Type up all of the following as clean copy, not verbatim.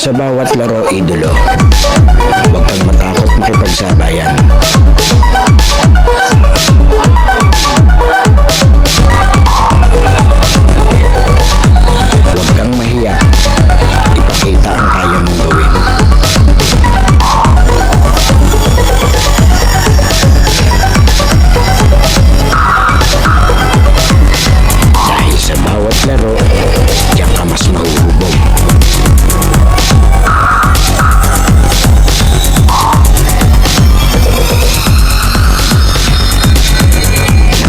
Sa bawat laro, idolo. Huwag kang matakot makipagsabayan. Huwag kang mahiya. Ipakita ang kaya mong gawin. Dahil sa bawat laro, diyan ka mas mahuhubog.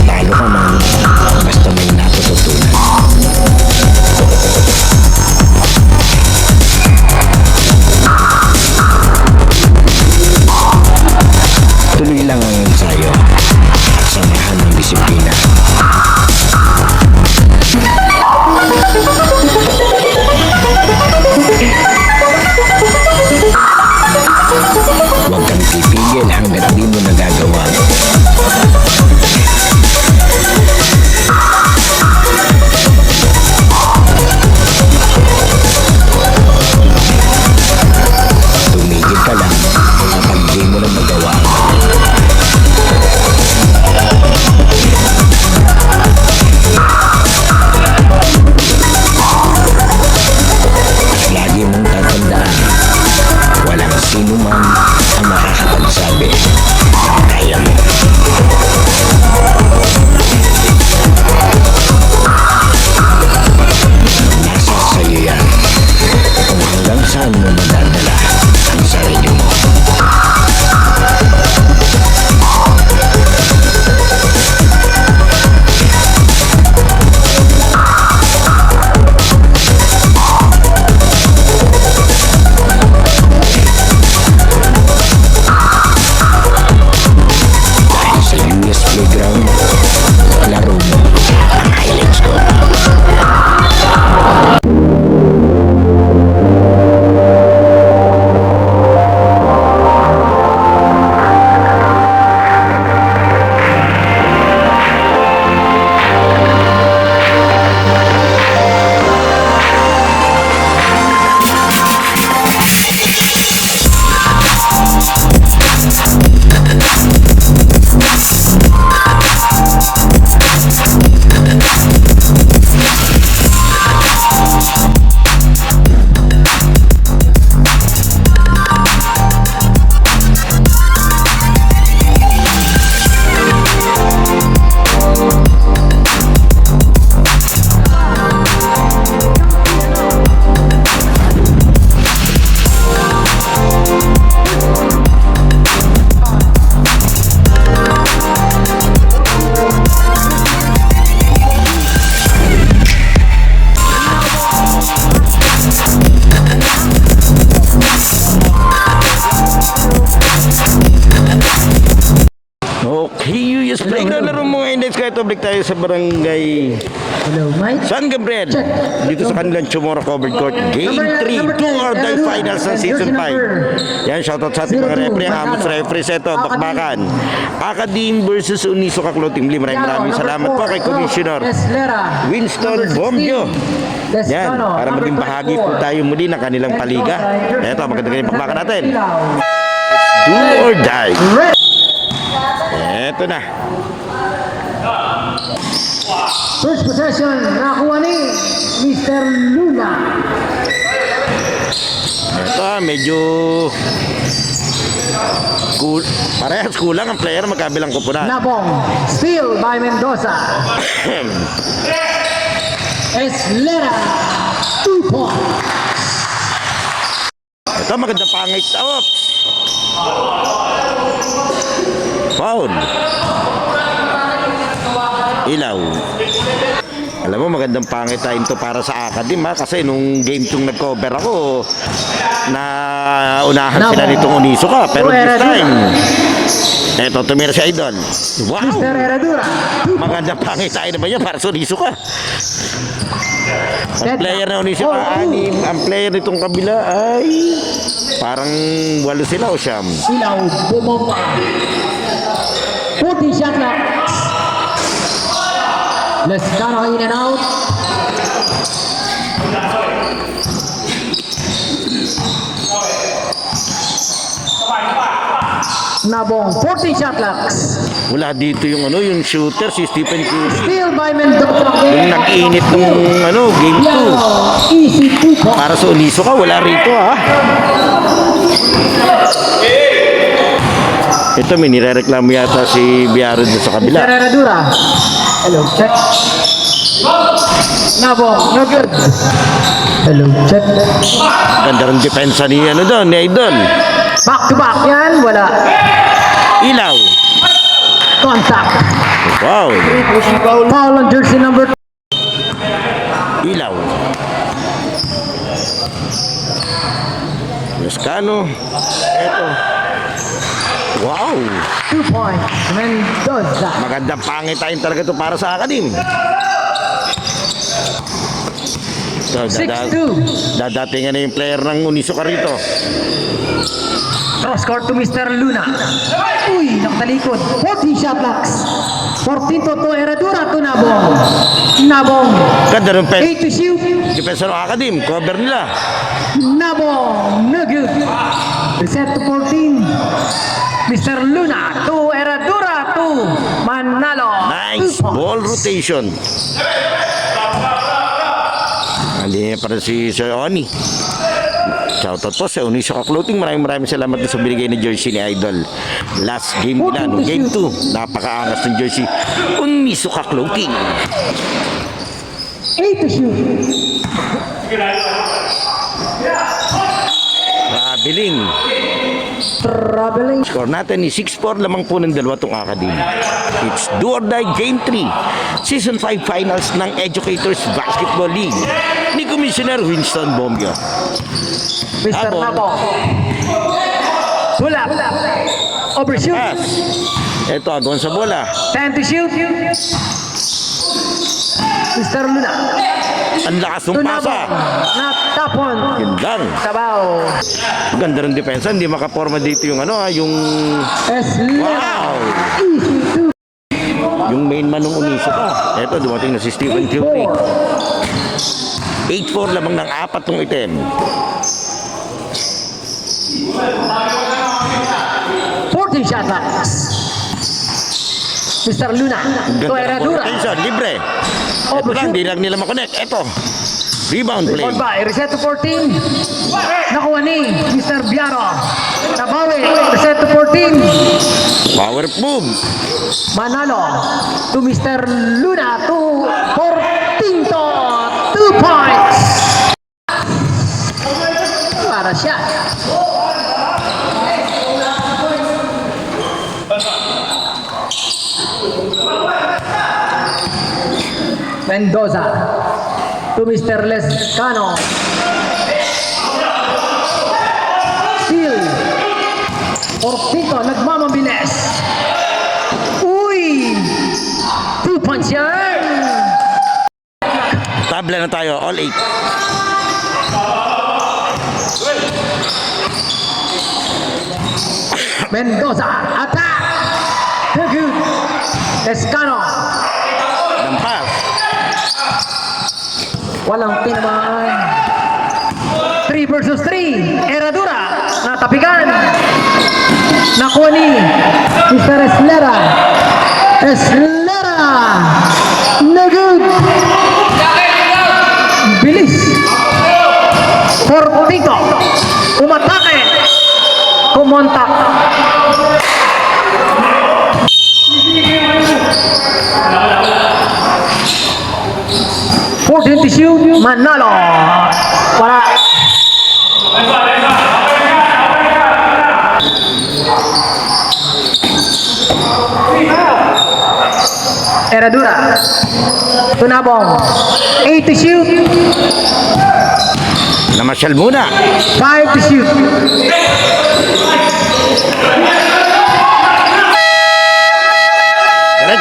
Natalo ka man, basta may natututunan. Tuloy lang ang ensayo at samahan ng disiplina. Huwag kang pipigil hanggat di mo nagagawa. Tumigil ka lang kapag di mo na magawa. At lagi mong tatandaan, walang sino man ang makakapagsabi ng kaya mo. Nasa sa'yo yan kung hanggang saan mo madadala ang sarili mo. Dahil sa US Playground, laro mo ang highlights ko. Okay, US Playground. Laro mo ngayon. Let's go. Balik tayo sa barangay Hello, Mike. San Gabriel. Dito sa kanilang Chamorro Covered Court. Game 3. 2 or die finals ng Season 5. Yan, shoutout sa ating mga referee. Ang Amos referees. Ito, bakbakan. Academe versus Uniso Kaklo Team Lee. Maraming salamat po kay Commissioner Winston Bombio. Yan, para maging bahagi po tayo muli ng kanilang paliga. Ito, magandang bakbakan natin. Do or die. Ito na. First possession, nakuha ni Mr. Luna. Ito, medyo parehas kulang ang player magkabilang kupunan. Nabong, steal by Mendoza. Eslera, 2 points. Ito, magandang pangit. Oops! Foul. Ilaw. Alam mo, magandang pangitain to para sa Academe ha, kasi nung game 2 nag-cover ako, na unahan sila nitong Uniso ka, pero this time, eto, tumira si Idol. Wow! Mr. Herradura. Magandang pangitain naman yan para sa Uniso ka. Ang player na Uniso ka, 6. Ang player nitong kabila ay parang 8 sila o siyam. Ilaw, bumomba. 40 shot clock. Lescano in and out. Nabong 14 shot clocks. Wala dito yung yung shooter, si Stephen Curry. Steal by Mendoza. Yung nag-init ng game 2. Yellow. Easy 2 points. Para sa Uniso ka, wala rito ha. Ito, may nirereklamo yata si Biaro dun sa kabila. Herradura. Hello, check. Nabong, no good. Hello, check. Ganda rin depensa ni doon, ni Idol. Back to back yan, wala. Ilaw. Contact. Wow. Foul on jersey number 2. Ilaw. Lescano. Eto. Wow. 2 points. Mendoza. Magandang pangitain talaga to para sa akin. So, 6-2. dadatingan na yung player ng Uniso ka rito. Cross court to Mr. Luna. Uy, nakatalikod. 14 shot blocks. 14 to Herradura to Nabong. Nabong. Ganda rin 8 to shoot. depensa ng Akadim. Cover nila. Nabong. No good. Reset to 14. Mr. Luna to Herradura to Manalo. Nice 2 points. ball rotation. Hindi para si Sir Oni. Shoutout po sa Uniso ka Clothing. Maraming salamat sa binigay na jersey ni Idol. Last game nila, no? Game 2. Napakaangas ng jersey. Uniso ka Clothing. 8 to shoot. Rabiling. Traveling. Score natin ni 6-4 lamang po ng dalawa itong Akadim. It's do or die Game 3. Season 5 Finals ng Educators Basketball League ni Commissioner Winston Bombio. Mr. Nabong. Nabong. Pull up. Overshoot. Pass. Ito, agon sa bola. 10 to shoot. Mr. Luna. Ang lakas ng To pasa. Nabong. Not tapon. Yun lang. Sabaw. Ganda ng depensa. Hindi makaporma dito yung yung... Wow! Yung main man ng Uniso ka. Ito, dumating na si Stephen Curry. 8-4 lamang ng 4 tong item. 14 shot blocks. Mr. Luna. To Herradura. Attention, libre. Ito lang, di lang nila makonect. Ito. Rebound play. Record by. Reset to 14. Nakuha ni Mr. Biaro. Nabawi. Reset to 14. Power move. Manalo to Mr. Luna to 14 to 2 points. Para siya. Mendoza to Mr. Lescano. Steal. Portito, nagmamabilis. Uy! 2 points yan! Tabla na tayo, all 8. Mendoza, attack! Good. Lescano, Lampas. walang tinamaan. 3 versus 3. Herradura, natapigan. Nakuha ni Mr. Eslera. Eslera! No good! Bilis! Portito! Umatake! Kumontak! Fortune to shoot, Manalo! Wala! Herradura. Tunabong. 8 to shoot. Namasyal muna. 5 to shoot.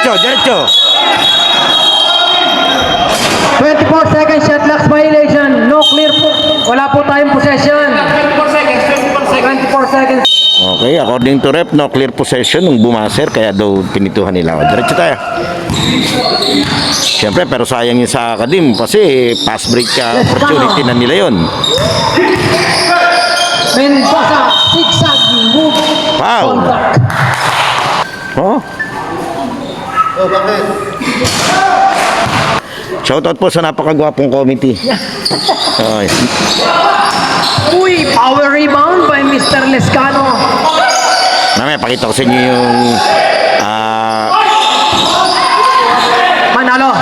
Diretso. 24 seconds shot clock violation. No clear po. Wala po tayong possession. 24 seconds. Okay, according to rep, no clear possession nung bumaser, kaya daw pinituhan nila. Diretso tayo. Siyempre, pero sayang yun sa Akadim kasi pass break opportunity na nila yun. Mendoza, zigzag move. Foul. Contact. Oh. Shoutout po sa napakagwapong committee. Okay. Uy, power rebound by Mr. Lescano. Mamaya, pakita ko sa inyo yung Manalo.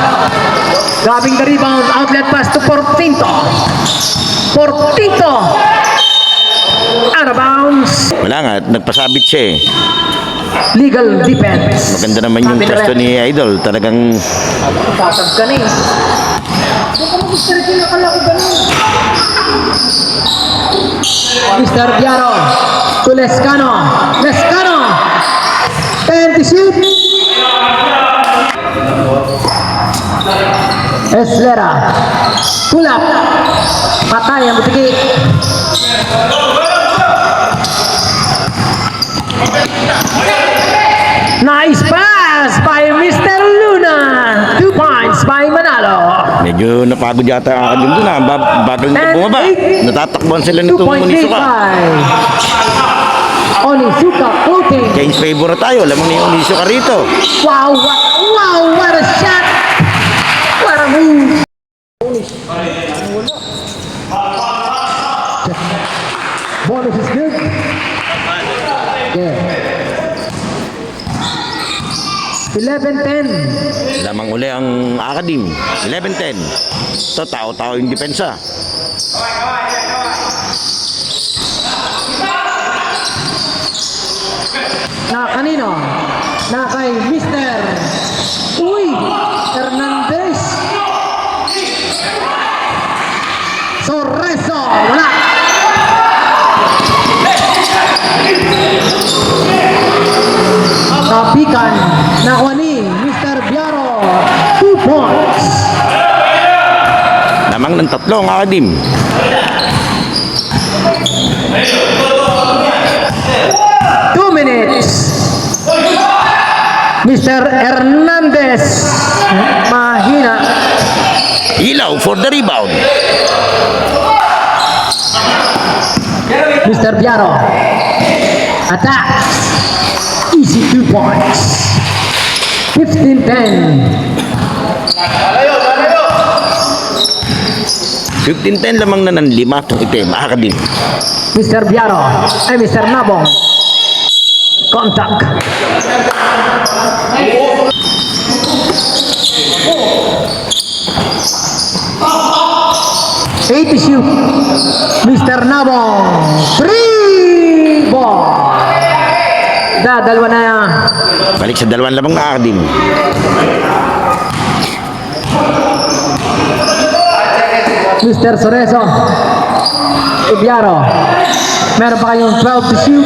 Grabbing the rebound. Outlet pass to Portinto. Portinto. Out of bounds. wala nga, nagpasabit siya eh. Legal defense. Maganda naman yung Sabi pwesto nila, ni Idol. Talagang Sasag ka na eh. Mr. Biaro to Lescano. Lescano. 10 to shoot. Eslera. Pull up. Patay ang butiki. Nice pass by Mr. Luna. 2 points by Manalo. medyo napagod yata ang akadim doon. Bagal na bumaba. Natatakbuhan sila nitong 2.8 Unisuka. by Onisuka floating. Change favor na tayo. Alam mo na yung Unisuka rito. Wow, what a shot. What a move. Bonus is good. Yeah. 11-10. Lamang uli ang akadim. 11-10. Ito, tao-tao yung depensa. Na kanino? Na kay Mr. Uy! Hernandez. Sorreso. Wala. Kapikan. Nakuha ni Mr. Biaro. 2 points. Lamang ng tatlo ang akadim. Two minutes. Mr. Hernandez. Mahina. Ilaw for the rebound. Mr. Biaro. Attack. Easy 2 points. 15-10. 15-10 lamang na ng 5 itong itim. Akadim. Mr. Biaro. Ay, Mr. Nabong. Contact. Eight to shoot. Mr. Nabong. 3 ball. Dalawa na yan. Balik sa dalawang lamang na akadim. Mr. Soreso. Biaro. Meron pa kayong 12 to shoot.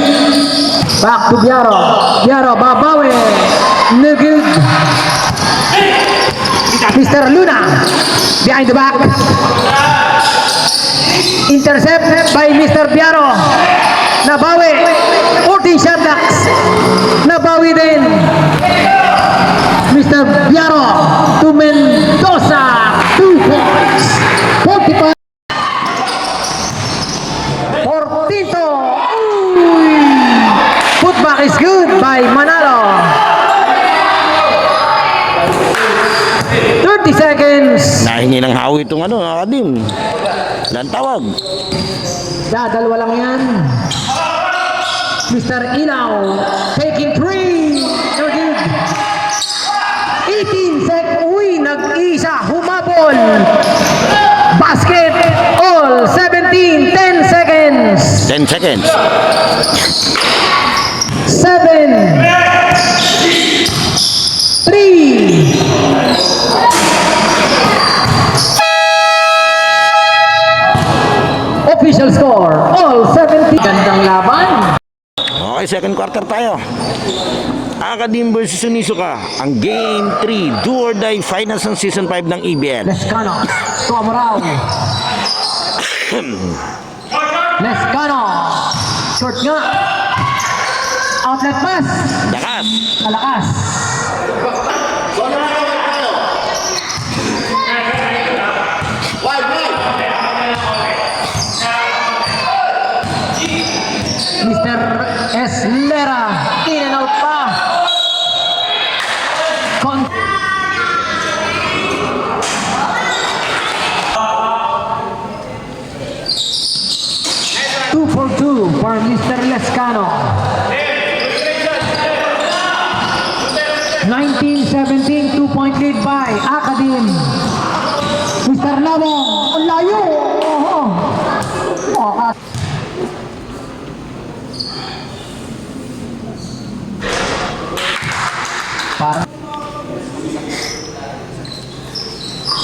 Back to Biaro. Biaro, babawi. No good. Mr. Luna. Behind the back. Intercept by Mr. Biaro. Nabawi. 14 shot blocks. Nabawi din. Mr. Biaro to Mendoza. 2 points. 45. Portinto. Uy. Putback is good by Manalo. 30 seconds. Nahingi ng hawi itong akadim. Lang tawag. Dalawa lang yan. Mr. Inaw taking 3. No good. 18 seconds. Uy, nag-isa. Humabol. Basket. All. 17. 10 seconds. 10 seconds. 7. 3. Official score. All 70. Gandang laban. Okay, second quarter tayo. Akadim versus Unisuka. Ang Game 3, do or die finals ng Season 5 ng EBL. Lescano. To Amorao. Lescano. Short nga. Outlet pass. Dakas. Malakas. Lescano. 19-17, 2-point lead by Academ. Mr. Labong, ang layo. Para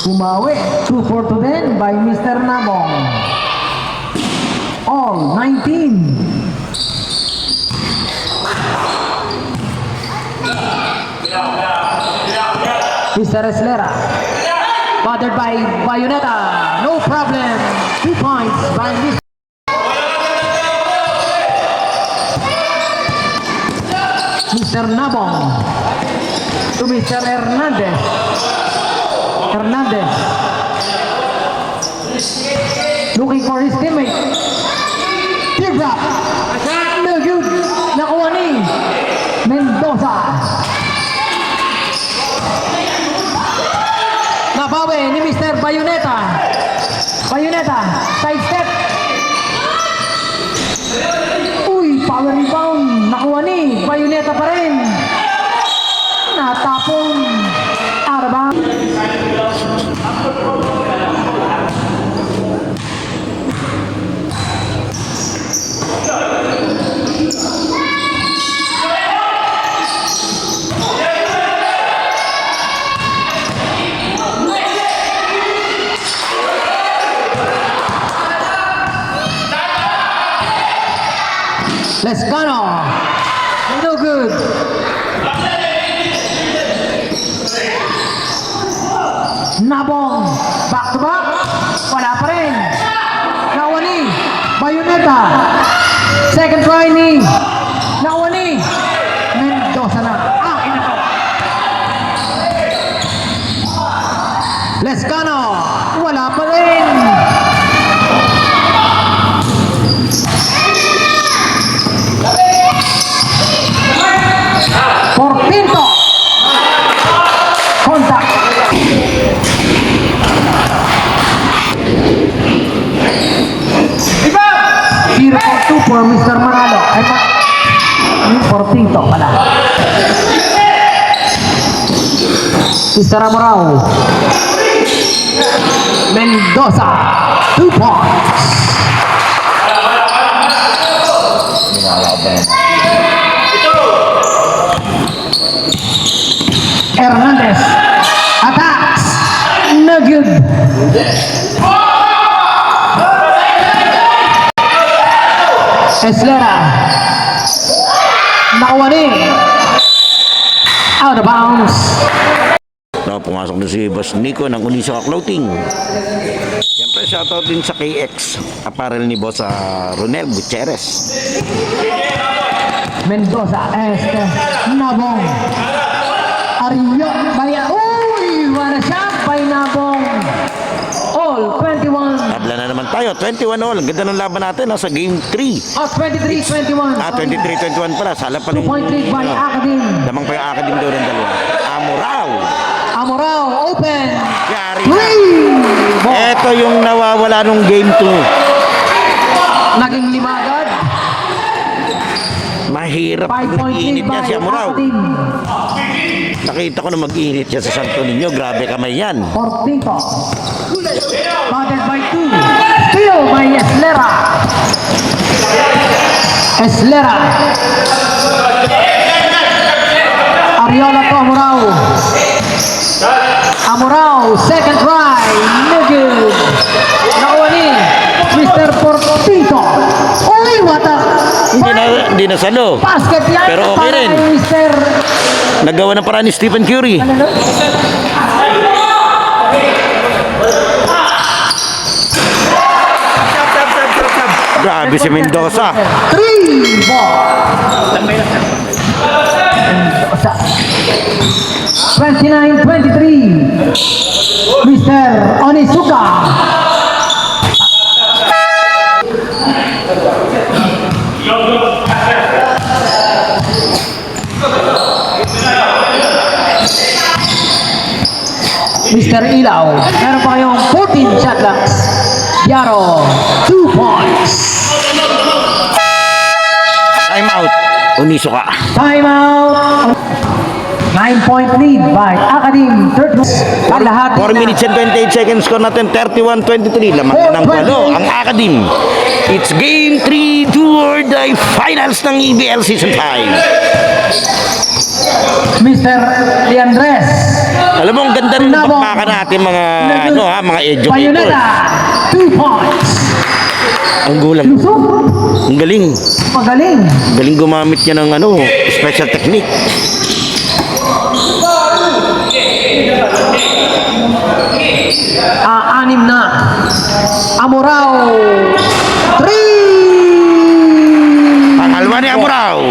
Kumawi, 2-4 to then by Mr. Nabong. All 19. Mr. Eslera, bothered by Bayonetta, no problem. 2 points by Mr. Nabong to Mr. Hernandez. Hernandez looking for his teammate. Deep drop. No good. Nakuha ni Mendoza. Nabawi ni Mr. Bayonetta. Bayonetta, side step. Uy, power rebound. Nakuha ni Bayonetta pa rin. Natapon. Arba. Lescano, no good. Nabong, back to back, wala pa rin. Nakuha ni Bayonetta. Second try ni nakuha ni Mendoza na. Ina to. Lescano, wala pa rin. Portinto. Contact. Zero for 2 for Mr. Manalo. Ay, Portinto pala. Mr. Amorao. Mendoza. 2 points. Hernandez attacks, no good. Eslera nakuha ni out of bounds. No, pumasok na si Boss Nico ng Unisoka Clothing. Siyempre, shoutout din sa KX apparel ni Boss Ronel Gutierrez. Mendoza, Nabong. Ario, Baya. Uy, wala siya. By Nabong. All, 21. Tabla na naman tayo, 21 all. Ang ganda ng laban natin, nasa game 3. Oh, 23-21. 23-21 pala. Sala pa 2-point lead by Academ. Lamang pa yung Academ daw ng dalawa. Amorao. Amorao, open. Yari na. Ito yung nawawala nung game 2. Naging limagad. Mahirap 5-point lead mag-iinit niya by si Amorao. Academ. Nakita ko na mag-iinit siya sa Santo Niño. Grabe kamay yan. Portinto. Bothered by 2. Steal by Eslera. Eslera. Ariola to Amorao. Amorao, second try. No good. Nakuha ni Mr. Portinto. Uy, what a... Hindi na salo. Basket yan. Pero okay para rin. kay Mr. Nagawa ng paraan ni Stephen Curry. Grabe si Mendoza. 3 ball. 29-23. Mr. Onizuka. Mr. Ilaw, meron pa kayong 14 shot blocks. Yaro, 2 points. Time out. Uniso ka. Timeout. 9-point lead by Academe. Ang lahat 4 minutes and 28 seconds. Score natin 31-23. Lamang na ng kwalo ang Academe. It's game 3 toward the finals ng EBL Season 5. Mr. Leandres. Alam mo, ang ganda rin ng bakbakan natin mga, mga educator. Bayoneta. 2 points. Ang gulang. Lusog. Ang galing. Magaling. Galing gumamit niya ng special technique. Anim na. Amorao. 3. Pangalawa ni Amurao.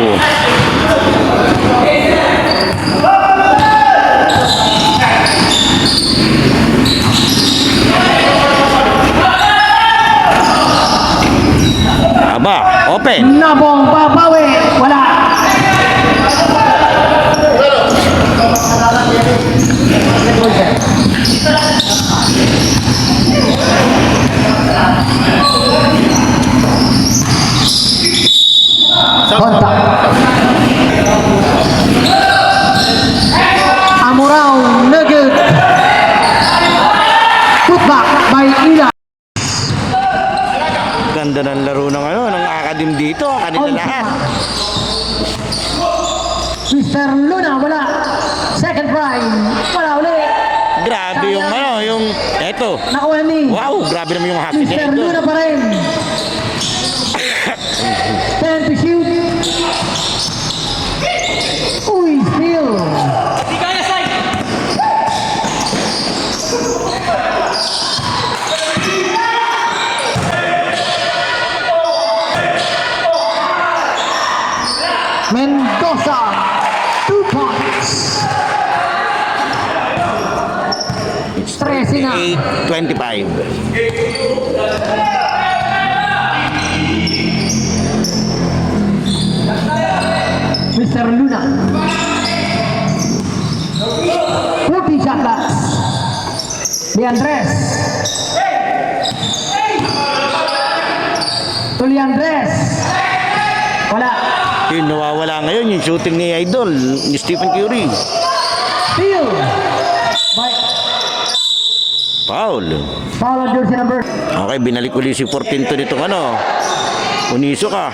Aba, open. Nabong babawi. Wala. Kontak. Amorao. Nugget. Putback by Ila. Ganda ng laro ng ng Academe dito, kanila lahat. Mr. Luna, wala. Second prime. Wala ulit. Grabe yung yung eto. Nakuha ni. Wow, grabe naman yung hockey Mr. nito. Luna pa rin. 10 to shoot. Uy, steal. Mendoza, 2 points. 13 na. 8-25. Mr. Luna. 40 shot blocks. Leandres. To Leandres. Wala. Yung nawawala ngayon, yung shooting ni Idol, ni Stephen Curry. Steal. By Foul. foul on jersey number. Okay, binalik uli si Portinto nitong Uniso ka.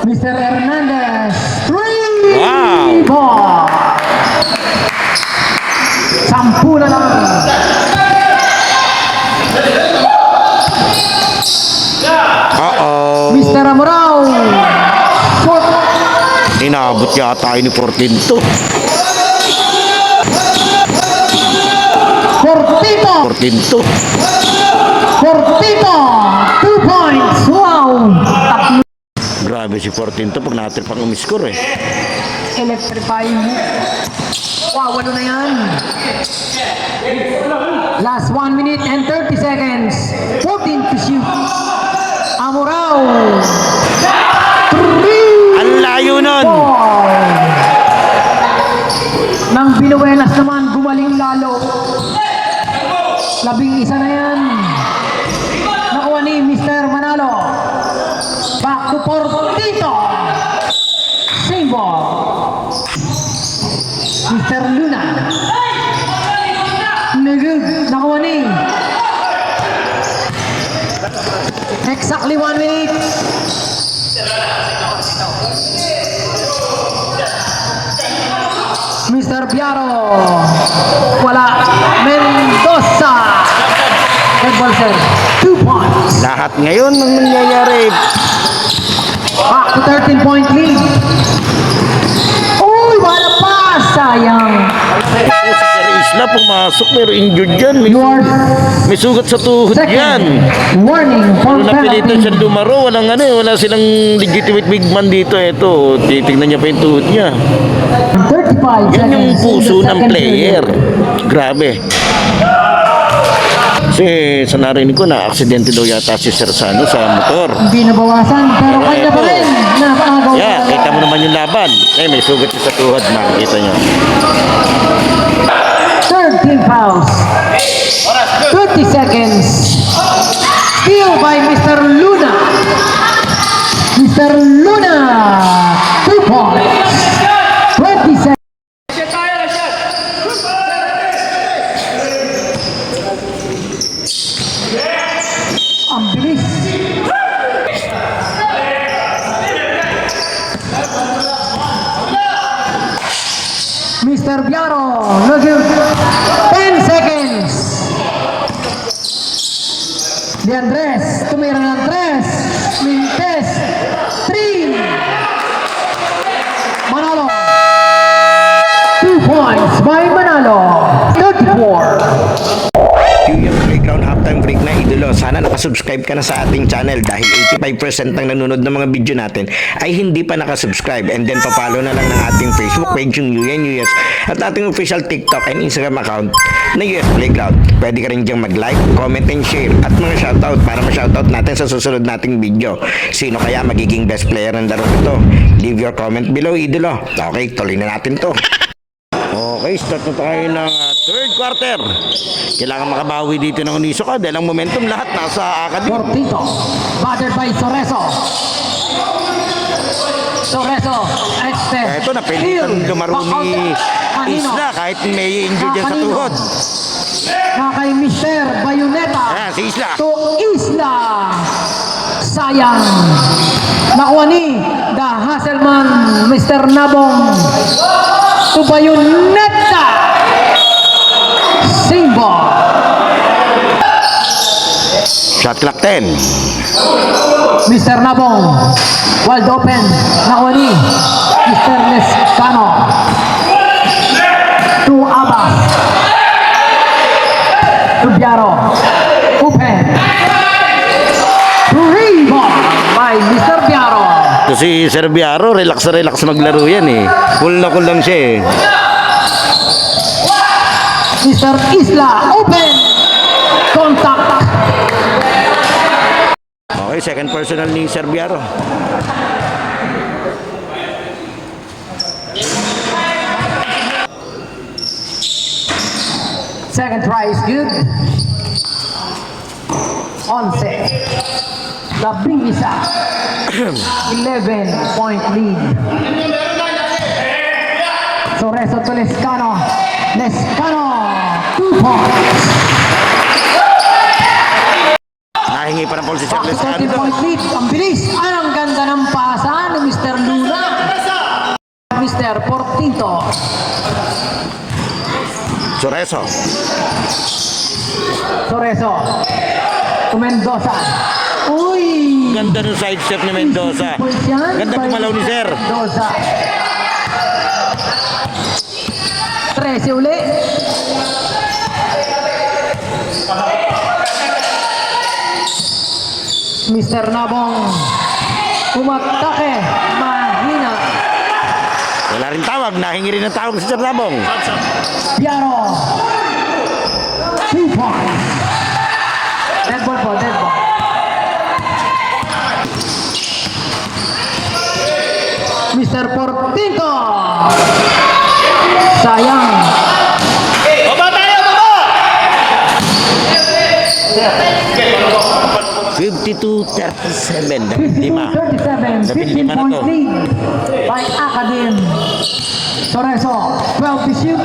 Mr. Hernandez. 3 Wow. ball. 10 na lang. Uh-oh. Mr. Amorao. Short. Inabot yata ni Portinto. Cortito. Portinto. Cortito. 2 points. Wow. Tatlo. Grabe si Portinto pag natin pang umiscore eh. Electrifying. Wow, ano na yan? Last 1 minute and 30 seconds. 14 to shoot. Amorao. 3. Ang layo nun. Nang Binuelas naman, gumaling lalo. 11 na yan. Nakuha ni Mr. Manalo. Back to Portito. Same ball. Mr. Luna. Nagug. Nakuha ni. Exactly 1 minute. Mr. Piaro. Wala. Mendoza. Red ball serve. 2 points. Lahat ngayon ang nangyayari. Back to 13-point lead. Uy, wala pa. Sayang. Ito si Sir Isla pumasok pero injured yan. North. May sugat sa tuhod yan. Second. Warning for Nung napilitan penalty. siya lumaro, wala silang legitimate big man dito. Ito, titignan niya pa yung tuhod niya. 35 Yan yung seconds. puso in the ng second player. period. Grabe. Kasi sa narinig ko na aksidente daw yata si Sersano sa motor. Hindi nabawasan, pero kanya pa rin. Napagaw Yeah, kita mo naman yung laban. May sugat siya sa tuhod, makikita niyo. Third team fouls. 20 seconds. No good. 10 seconds. De Andres. Tumira ng Andres. Mintes. 3. Manalo. 2 points by Manalo. 34. Yung Playground halftime break na idolo, sana nakasubscribe ka na sa ating channel dahil 85% ng nanonood ng mga video natin ay hindi pa nakasubscribe, and then papalo na lang ng ating Facebook page yung UNUS at ating official TikTok and Instagram account na US Playground. Pwede ka rin diyang mag-like, comment and share at mga shoutout para ma-shoutout natin sa susunod nating video. Sino kaya magiging best player ng laro ito? Leave your comment below, idolo. Okay, tuloy na natin to. Okay, start na tayo ng third quarter. Kailangan makabawi dito ng Uniso ka dahil ang momentum lahat nasa academy. Portito. Battered by Soreso. Soreso. Extend. Ito na, pilitan lumaro ni Isla kahit may injury dyan sa tuhod. Kay Mr. Bayoneta. Ayan, si Isla. To Isla. Sayang. Nakuha ni The Hasselman, Mr. Nabong. To Bayoneta. Simbo. Shot clock 10. Mr. Nabong. Wide open. Nakuha ni Mr. Lescano. To Abbas. To Biaro. Open. To rebound by Mr. Biaro. Ito si Serbiaro, relax na relax maglaro yan eh. Cool lang siya eh. Mr. Isla. Open. Contact. Okay, second personal ni Serbiaro. Second try is good. On set. Labing isa. 11-point lead. Soreso to Lescano. Lescano. 2 points. Nahingi pa ng Paul si Sir Back to Lescano. 30-point lead. Ang bilis. Ang ganda ng pasa ni Mr. Luna. Mr. Portito. Soreso. Soreso. To Mendoza. Uy! Ganda ng side step ni Mendoza. Points yan Ganda by pumalaw ni Sir. Mendoza. 13 uli. Mr. Nabong. Umatake. Mahina. Wala rin tawag, nahingi rin ng tawag si Sir Labong. Piaro. 2 points. Dead ball po, dead ball. Mr. Portito. Sayang. Baba tayo, baba! 52-37. 52-37, 15 na points to. lead by Academ. Soreso, 12 to shoot.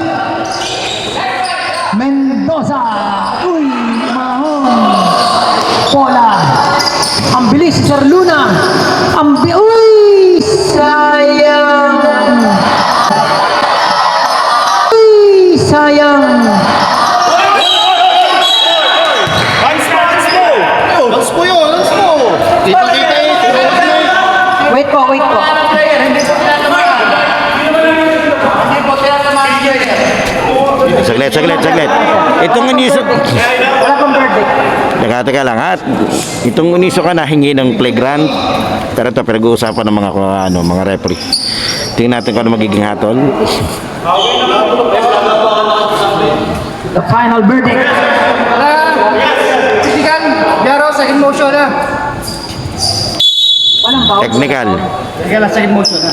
Mendoza. Uy, mahon. Pola. Ang bilis, Sir Luna. Uy, sayang. Uy, sayang. Lance po yun, lance po! Kita-kita eh, tinawag na eh. Wait po, wait po. Saglit. Itong Uniso. Wala pang verdict. Teka lang ha. Itong Uniso ka nahingi ng playground. Pero ito pinag-uusapan ng mga referee. Tingnan natin kung ano magiging hatol. The final verdict. Physical, Biaro, second motion na. Walang foul. Technical. Physical, second motion na.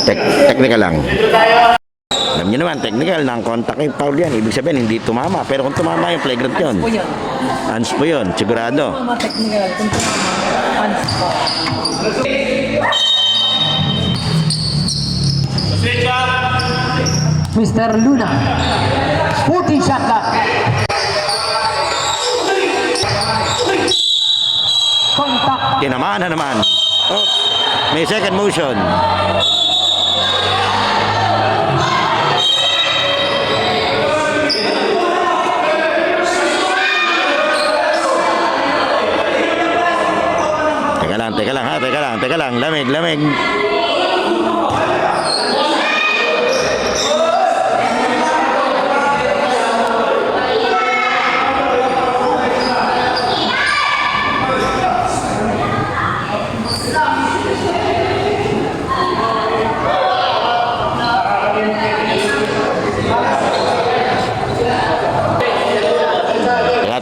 Technical lang. Alam niyo naman, technical ng contact yung foul yan. Ibig sabihin, hindi tumama. Pero kung tumama yung flagrant yun. Hands po yun, sigurado. Technical, kung hands po. Mr. Luna. 14 shot clock. Contact. Tinamaan na naman. Oh, may second motion. teka lang. Lamig.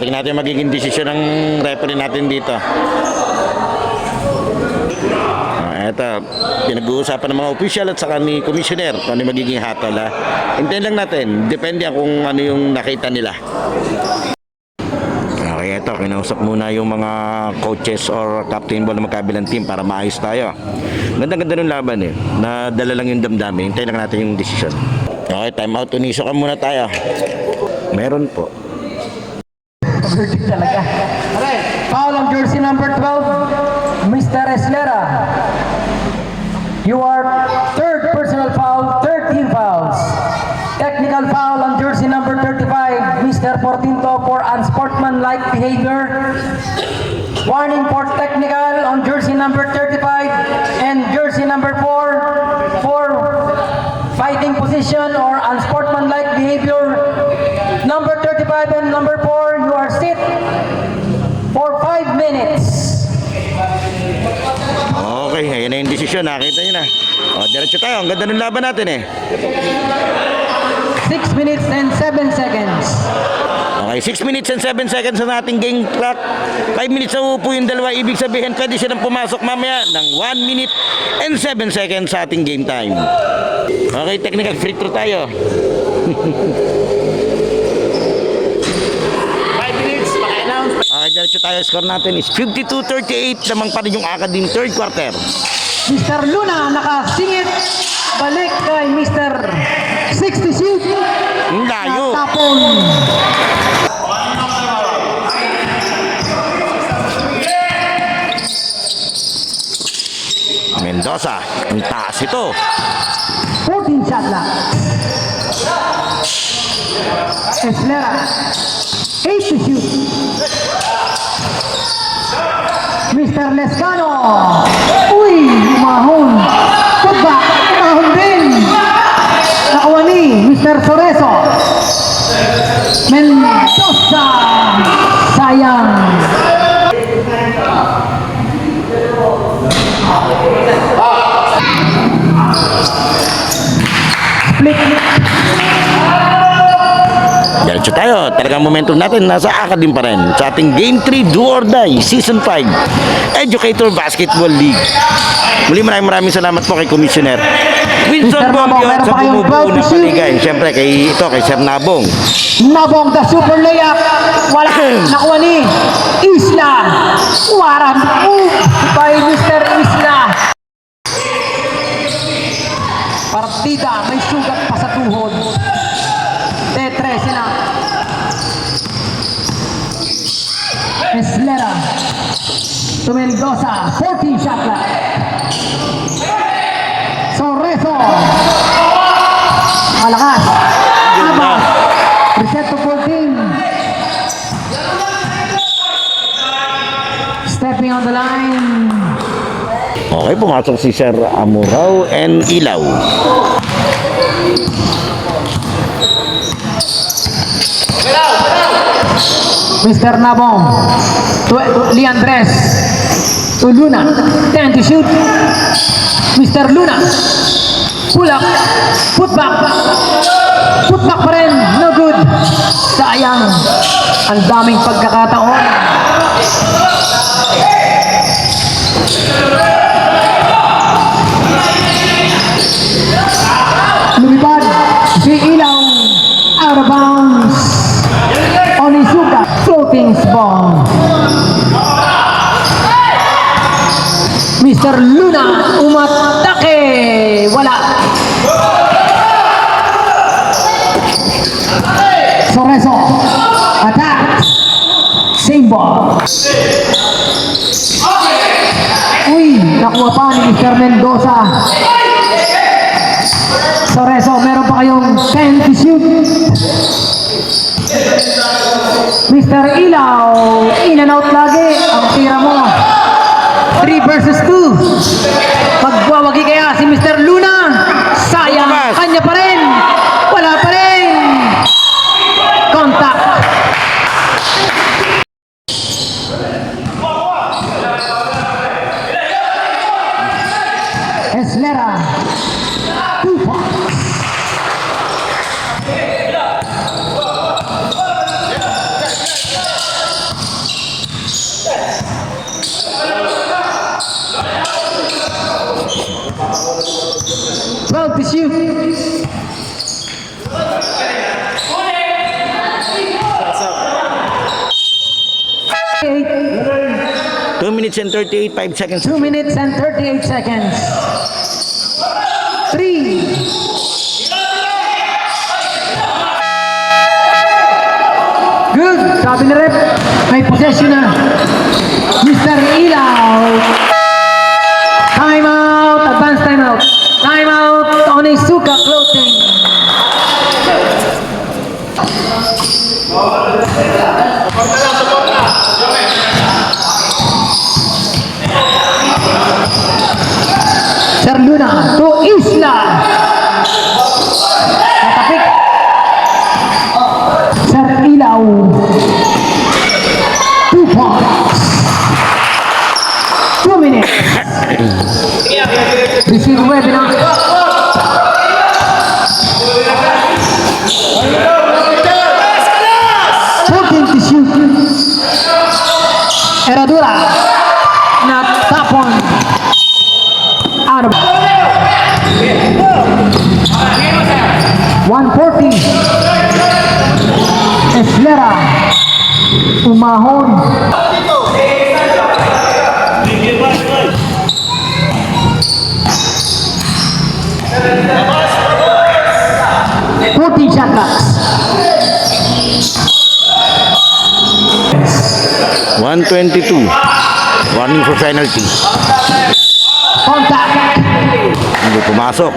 Tingnan natin magiging desisyon ng referee natin dito. Ito, pinag-uusapan ng mga official at saka ni commissioner kung ano yung magiging hatol. Hintayin lang natin, depende kung ano yung nakita nila. Okay, ito, kinausap muna yung mga coaches or captain ball ng magkabilang team para maayos tayo. Ganda-ganda ng laban nadala lang yung damdamin. Hintayin lang natin yung desisyon. Okay, time out. Uniso ka muna tayo. Meron po. Verdict talaga. Foul on jersey number 12, Mr. Eslera. You are third personal foul, 13 fouls. Technical foul on jersey number 35, Mr. Portinto for unsportsmanlike behavior. Warning for technical on jersey number 35 and jersey number 4 for fighting position or unsportsmanlike behavior. Number 35 and number 4, you are sit for 5 minutes. Okay, ayan na yung desisyon. Nakita nyo na. O, diretso tayo. Ang ganda ng laban natin 6 minutes and 7 seconds. Okay, 6 minutes and 7 seconds sa ating game clock. 5 minutes na upo yung dalawa. Ibig sabihin, pwede silang pumasok mamaya ng 1 minute and 7 seconds sa ating game time. Okay, technical free throw tayo. 5 minutes, paka-announce. Okay, diretso tayo. Score natin is 52-38. Lamang pa rin yung academy third quarter. Mr. Luna nakasingit. Balik kay Mr. 60 shoot. Ang layo. Natapon. Mendoza. Ang taas ito. 14 shot lang. Eslera. 8 to shoot. Mr. Lescano. Uy, umahon. Putback, umahon din. Nakuha ni Mr. Soreso. Mendoza. Sayang. Split. Diretso tayo. Talagang momentum natin nasa academy pa rin. Sa ating Game 3 Do or Die Season 5 Educator Basketball League. Muli maraming salamat po kay Commissioner Wilson Mr. Nabong, Bombio meron sa pa kayong bumubuo 12 ng to paligay. Siyempre kay Sir Nabong. Nabong the super layup. Wala. Nakuha ni Isla. Warang move by Mr. Isla. Partida. May sugat pa sa tuhod. T13 na. Eslera. To Mendoza. 14 shot lang. Soreso. Malakas. Abas. Reset to 14. Stepping on the line. Okay, pumasok si Sir Amurao and Ilaw. Mr. Nabong. To Leandres. To Luna. 10 to shoot. Mr. Luna. Pull up. Put back. Put back pa rin. No good. Sayang. Ang daming pagkakataon. Lumipad. Si Ilaw. Out of bounds. Onisuga. Floating ball. Mr. Luna. Umatake. Wala. Soreso. Attack. Same ball. Uy, nakuha pa ni Mr. Mendoza. Soreso, meron pa kayong 10 to shoot. Mr. Ilaw, in and out lagi. Ang tira mo. 3 versus 2. Magwawagi kaya si Mr. Luna. Sayang, Lumabas. kanya pa rin. Wala pa rin. Contact. Eslera. 2 points. Well, to shoot. Eight, 2 minutes and 38 5 seconds. 2 minutes and 38 seconds. 3. Good. Sabi ni Rep, may possession na. Mr. Ilaw. Timeout. Advanced timeout. Timeout on Isuka Clothing. Sir Luna to Isla. Tatapik. Sir Ilaw. 2 points. 2 minutes. Receive webinar. Shooting to shoot. Herradura. Not top one. Out of 140. Eslera. Umahon. Shot clocks. 122. Warning for penalty. Contact. Hindi pumasok.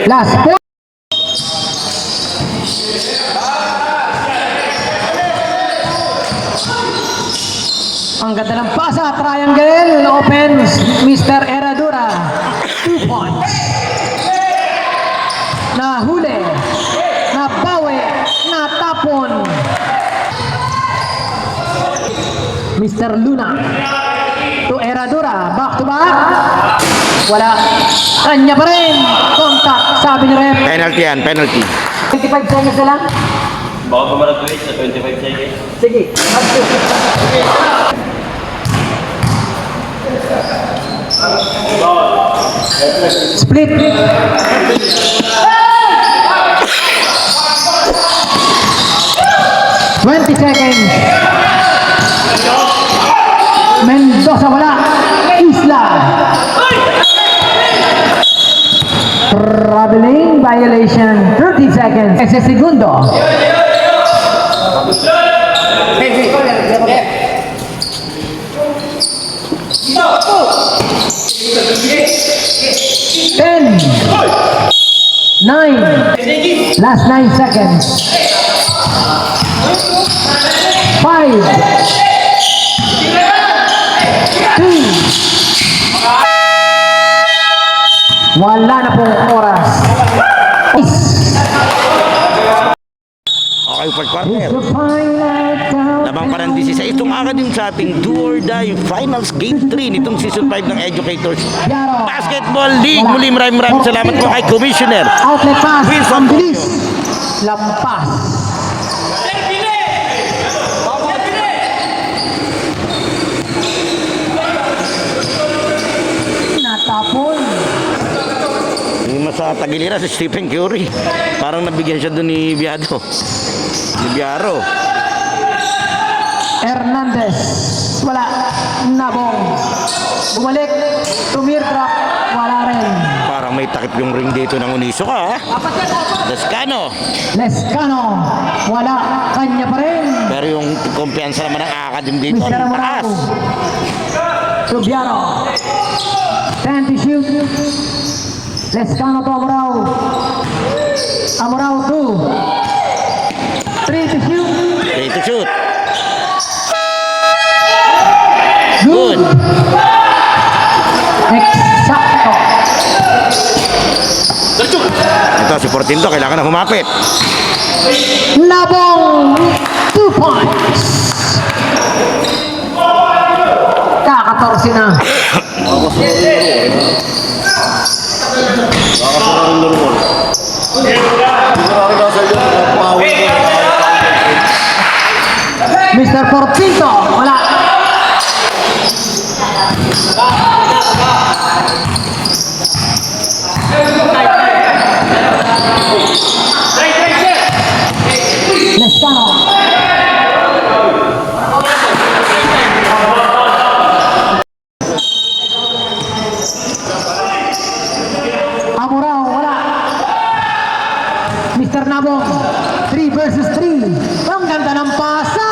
Last point. Ang ganda ng pasa, triangle, opens Mr. Herradura. 2 points. Nahuli, nabawi, natapon. Mr. Luna to Herradura, back to back. Wala, kanya pa rin. Contact, sabi ni Rep. Penalty yan, penalty. 25 seconds na lang. Baka pumarag-wait sa 25 seconds. Sige, split. Twenty seconds. Mendoza wala. Isla. Traveling violation. 30 seconds. Ese segundo. Ten, 9, last 9 seconds. 5, 2, wala na pong oras. Okay, fourth quarter. Lamang pa ng 16. Itong aga din sa ating Do or Die Finals Game 3 nitong Season 5 ng Educators Basketball League. Muli maraming salamat po kay Commissioner Outlet pass. Wilson Ang bilis. Lampas. Problema sa tagiliran si Stephen Curry. Parang nabigyan siya doon ni Biado. Ni Biaro. Hernandez. Wala. Nabong. Bumalik. Tumirtrap. Wala rin. Parang may takip yung ring dito ng Unisoka. Lescano. Lescano. Wala. Kanya pa rin. Pero yung kumpiyansa naman ng Academy dito, Mr. ang Amorao. taas. Subiaro. 10 to shoot. Lescano to Amorao. Amorao 2. 3 to shoot. Ready to shoot. Good. Eksakto. Ito, si Portinto, kailangan na humapit. Labong 2 points. Kaka-14 na. Mr. Portinto, wala. Lescano. Amorao, wala. Mr. Nabong, 3 versus 3. Ang ganda ng pasa.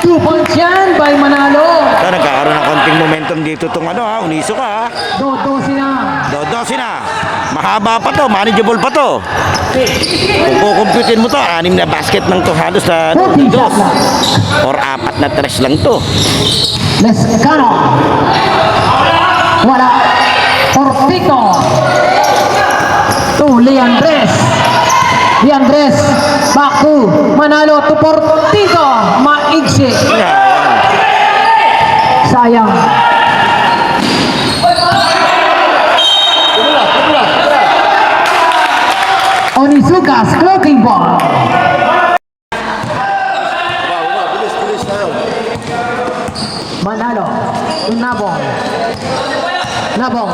2 points yan by Manalo. Ito, nagkakaroon ng konting momentum dito itong Unisoka. Dodo sila. Dodosin na. Mahaba pa to, manageable pa to. Kung kukumputin mo to, 6 na basket lang to, halos na 40 dos. shot lang. Or 4 na tres lang to. Lescano. Wala. Portito. To Leandres. Leandres. Back to Manalo to Portito. Maigsi. Sayang. Onizuka's cloaking ball. Manalo. Nabong. Nabong.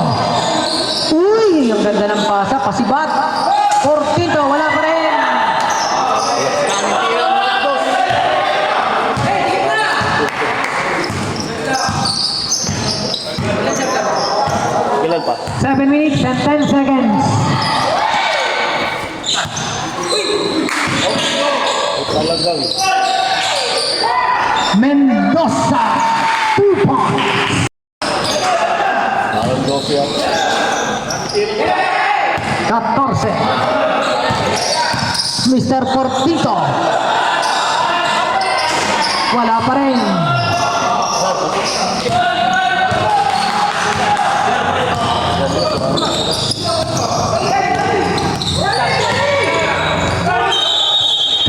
Uy, ang ganda ng pasa. Pasibat. Portito, wala pa rin. Ilan pa? 7 minutes and 10 seconds. Talagang. Mendoza. 2 points. Parang Josie ako. 14. Mr. Portito. Wala pa rin.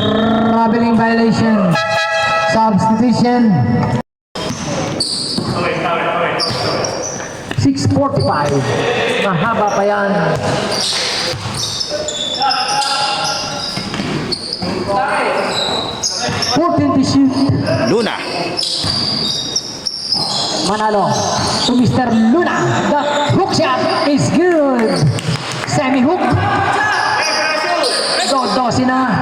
Traveling violation. Substitution. 6:45. Mahaba pa yan. Fourteen to shoot. Luna. Manalo to Mr. Luna. The hook shot is good. Semi-hook. Dodosi na.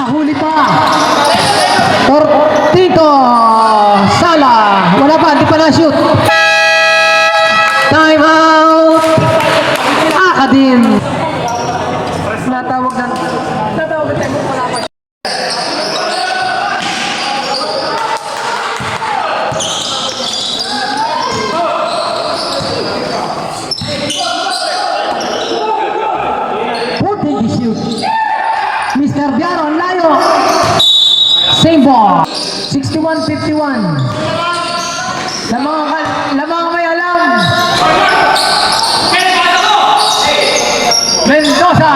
Huli pa. Portito. Sala. Wala pa, hindi pa na-shoot. Time out. Akadim. Natawag na tayo pala pa. Mr. Biaro, layo. Same ball. 61-51. Lamang may alam. Mendoza.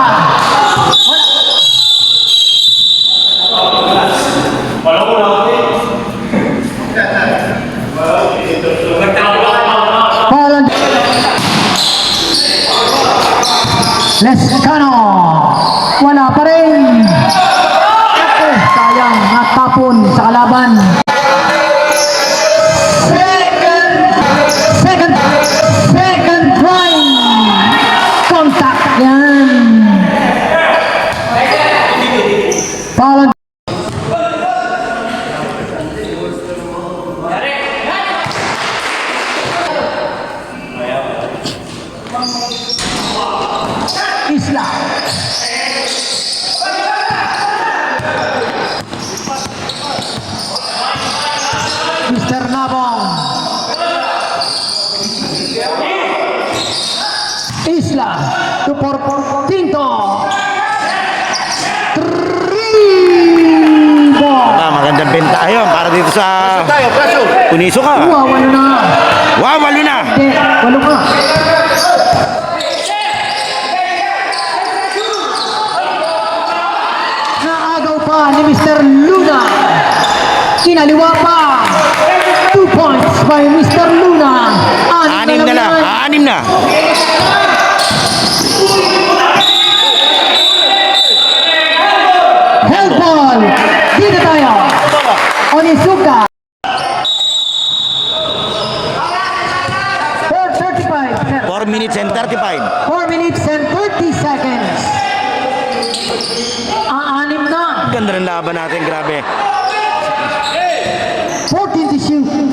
Lescano. Wala pa rin. Sayang, natapon sa kalaban. Isla. 2 Tinto. 3 ball. Magandang benta yun para dito sa Tayo, preso. Uniso ka. Wow, walo na. Wow, walo na. Hindi, walo ka. Naagaw pa ni Mr. Luna. Kinaliwa pa. 2 points by Mr. Luna. Anim na lang. yan. Anim na. Handball. Dito tayo. Onizuka. 4:35, sir. 4 minutes and 35. 4 minutes and 30 seconds. Aanim na. Ganda ng laban natin, grabe. 14 to shoot. 10.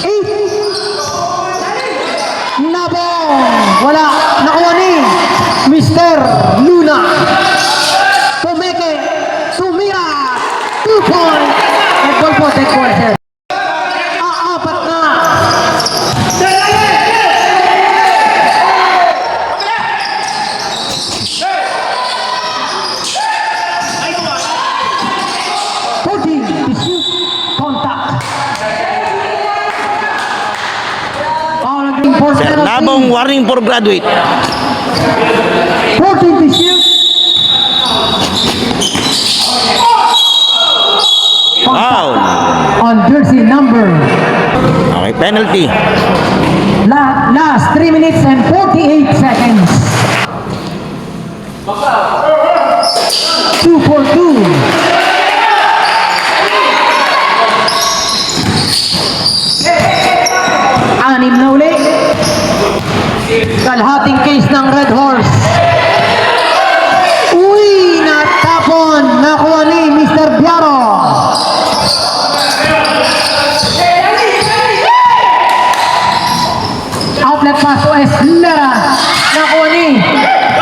8. Nabong. Wala. Nakuha ni Mr. Luna. Tumeke. Tumira. 2 points. At goal po, take point, sir. Apat na. To shoot. Contact. Sir Nabong, warning for graduate. 14 to shoot. Foul. On jersey number. Okay, penalty. Last 3 minutes and 48 seconds. 2 for 2. Anim na uli. Kalhating case ng Red Horse. Uy, natapon. Nakuha ni Mr. Biaro. Outlet pass to Eslera. Nakuha ni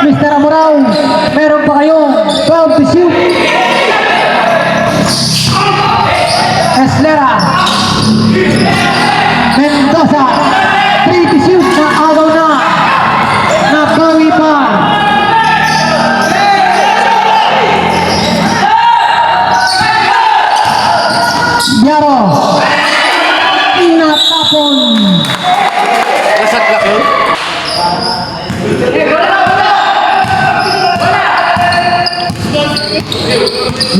Mr. Amorao. Meron pa kayong 12 to shoot. Eslera. Mendoza. 3 to shoot. Naagaw na. Nakawi pa. Biaro. Natapon. Nasat ka yun?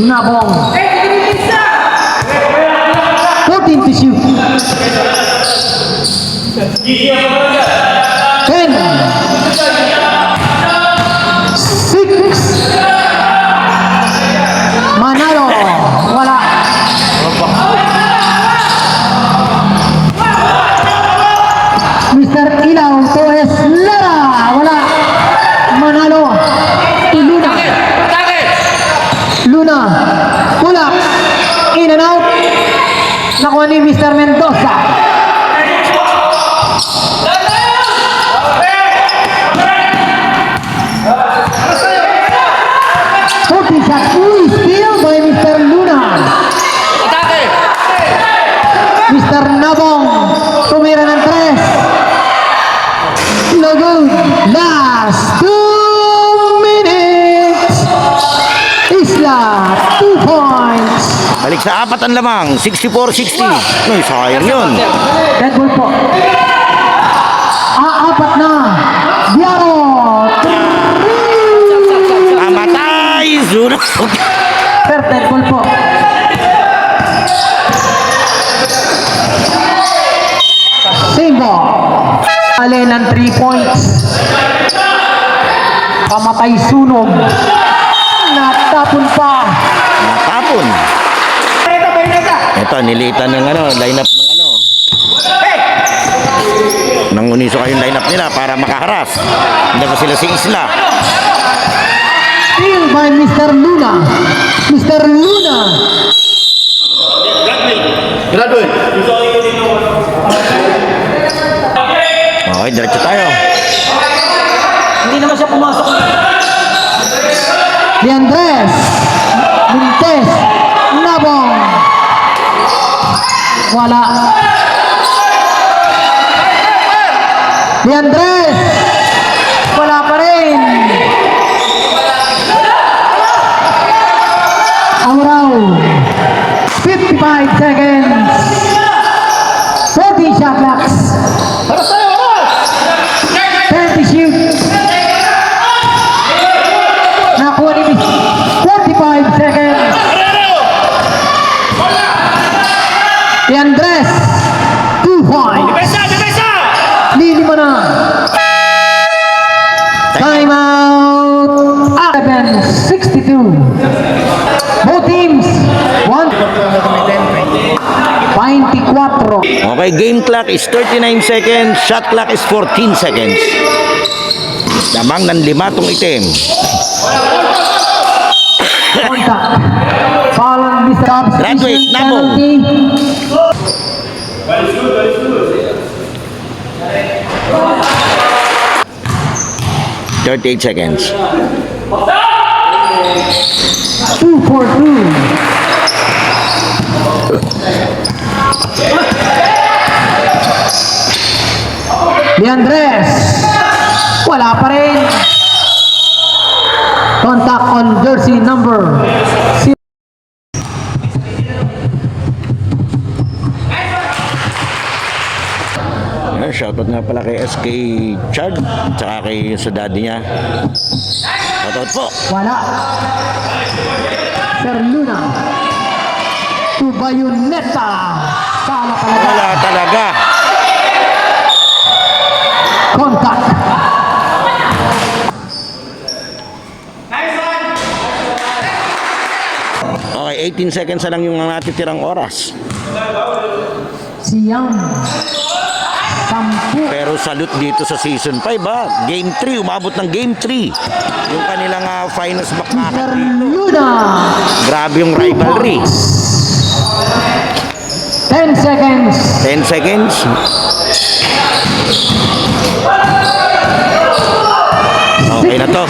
Nabong. 14 to shoot. 10. 6. Manalo. Wala. Mr. Ilaw to Eslera. Wala. Manalo. To Luna. Luna. Tulak. In and out. Nakuha ni Mr. Mendoza. Shot. Uy, steal by Mr. Luna. Mr. Nabong. Tumira ng 3. No good. Last 2 minutes. Isla, 2 points. Balik sa apat ang lamang. 64-60. Ay, sayang yun. Red Bull po. Apat na. Biaro. Amatay! Sunod! Sir, Red Bull po. Same ball. Ale ng 3 points. Pamatay sunog. Natapon pa. Natapon. Ito, nilitan ng lineup ng Uniso kayong lineup nila para makaharas. Hindi pa sila si Isla. Steal by Mr. Luna. Mr. Luna. Graduate. Okay, diretso tayo. Hindi naman siya pumasok. De Andres. Mintes. Nabong. Wala. Leandres! Wala pa rin! Auraw! 55 seconds! 40 shot clocks! 30 shoot! Nakuha ni 45 seconds! Leandres! 2 points! Lilima na! Time out! 7:62. Both teams, 24. Okay, game clock is 39 seconds, shot clock is 14 seconds. Damang ng 5 tong itim. Contact. Foul on Mr. Substitution Graduate, Nabong. penalty. 38 seconds. 2-4-2. Leandres. Wala pa rin. Contact on jersey number 0. Shoutout nga pala kay SK Chad, tsaka kay sa daddy niya. Shoutout po. Wala. Sir Luna. To Bayonetta. Sala talaga. Wala talaga. Contact. Okay, 18 seconds na lang yung natitirang oras. Siyang. 10. Pero salute dito sa Season 5 ha. Game 3, umabot ng Game 3. Yung kanilang finals Sir bakbakan. Luna. Grabe yung rivalry. 10 seconds. 10 seconds. Okay na to.